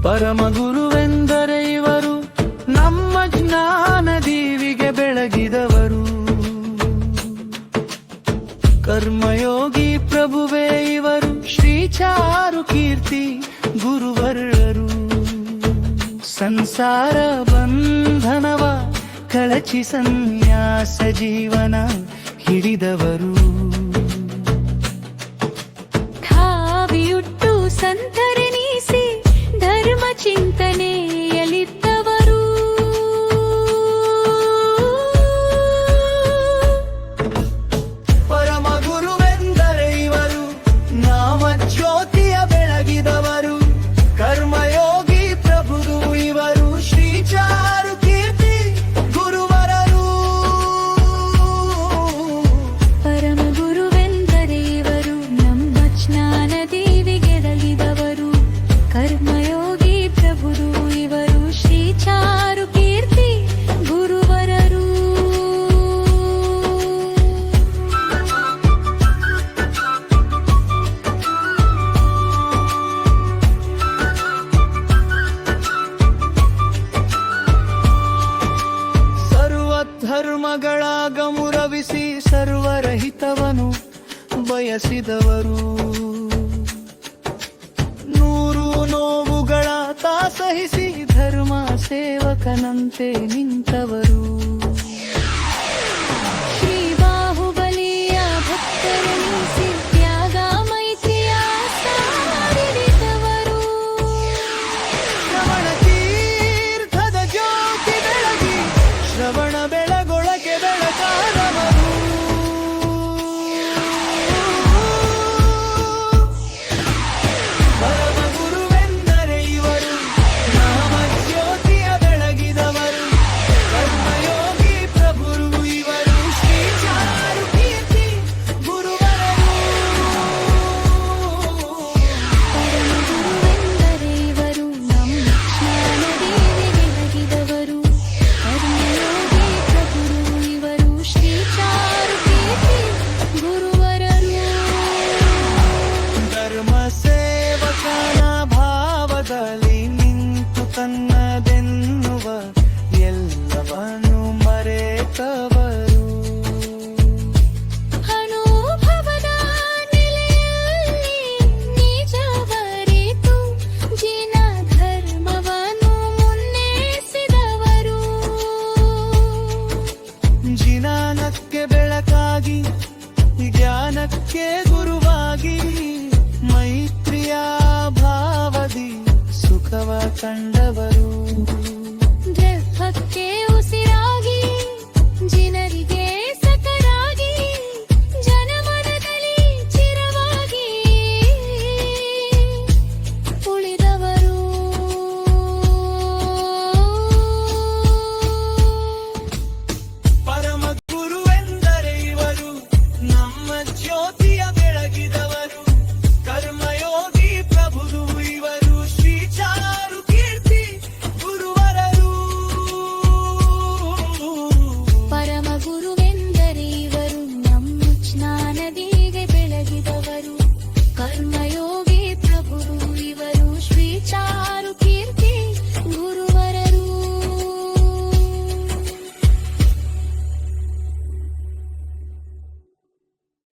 ಪರಮ ಗುರುವೆಂದರೆ ಇವರು, ನಮ್ಮ ಜ್ಞಾನ ದೀವಿಗೆ ಬೆಳಗಿದವರು. ಕರ್ಮಯೋಗಿ ಪ್ರಭುವೇ ಇವರು, ಶ್ರೀ ಚಾರು ಕೀರ್ತಿ ಗುರುವರರು. ಸಂಸಾರ ಬಂಧನವ ಕಳಚಿ ಸನ್ಯಾಸ ಜೀವನ ಹಿಡಿದವರು. ಖಾವಿಯುಟ್ಟು ಸಂತರೆನಿಸಿ ಧರ್ಮ ಚಿಂತನೆಯಲಿದ್ದವರು. ಪರಮ ಗುರುವೆಂದರೆ ಇವರು, ನಾಮ ಜ್ಯೋತಿಯ ಬೆಳಗಿದವರು. ಕರ್ಮಯೋಗಿ ಪ್ರಭುದು ಇವರು, ಶ್ರೀ ಚಾರು ಕೀರ್ತಿ ಗುರುವರರು. ಪರಮ ಗುರುವೆಂದರೆ ಇವರು, ನಮ್ಮ ಜ್ಞಾನ ದೇವಿಗೆ ಬೆಳಗಿದವರು. ಕರ್ಮಯೋಗಿ ಪ್ರಭುದು ಇವರು, ಶ್ರೀ ಚಾರು ಕೀರ್ತಿ ಗುರುವರರು. ಸರ್ವಧರ್ಮಗಳ ಗಮುರವಿಸಿ ಸರ್ವರಹಿತವನು ಬಯಸಿದವರು. ನೂರು ನೋವುಗಳ ಸಹಿಸಿ ಧರ್ಮ ಸೇವಕನಂತೆ ನಿಂತವರು. ಶ್ರೀ ಬಾಹುಬಲಿಯ ಭಕ್ತರೆನಿಸಿ ತ್ಯಾಗ ಮೈತ್ರಿಯ ಸಾರಿದವರು. ಶ್ರವಣ ತೀರ್ಥದ ಜ್ಯೋತಿ ಬೆಳಗಿ ಶ್ರವಣ ಬೆಳಗೊಳಗೆ ಬೆಳಕಾದವರು. ಪರಮ ಗುರುವೆಂದರೆ ಇವರು, ನಾಮ ಜ್ಯೋತಿಯ ಬೆಳಗಿದವರು. ಕರ್ಮಯೋಗಿ ಪ್ರಭುರು ಇವರು, ಶ್ರೀ ಚಾರು ಕೀರ್ತಿ ಗುರುವರರು. ಪರಮ ಗುರುವೆಂದರೆ ಇವರು, ನಮ್ಮ ಜ್ಞಾನ ದೇವಿಗೆ ಬೆಳಗಿದವರು. ಕರ್ಮಯೋಗಿ ಪ್ರಭುರು ಇವರು, ಶ್ರೀ ಚಾರು ಕೀರ್ತಿ ಗುರುವರರು. ಧರ್ಮ ಸೇವಕನ ಭಾವದಲ್ಲಿ ನಿಂತು ತನ್ನದೆನ್ನುವ ಎಲ್ಲವನ್ನೂ ಮರೆತವರು. ಅನುಭವದ ನೆಲೆಯಲ್ಲಿ ನಿಜವರಿತು ಜಿನ ಧರ್ಮವನ್ನು ಮುನ್ನಡೆಸಿದವರು. ಜ್ಞಾನಕ್ಕೆ ಬೆಳಕಾಗಿ ಜ್ಞಾನಕ್ಕೆ ಗುರುವಾಗಿ ಮೈತ್ರಿಯ ಭಾವದಿ ಸುಖವ ಕಂಡ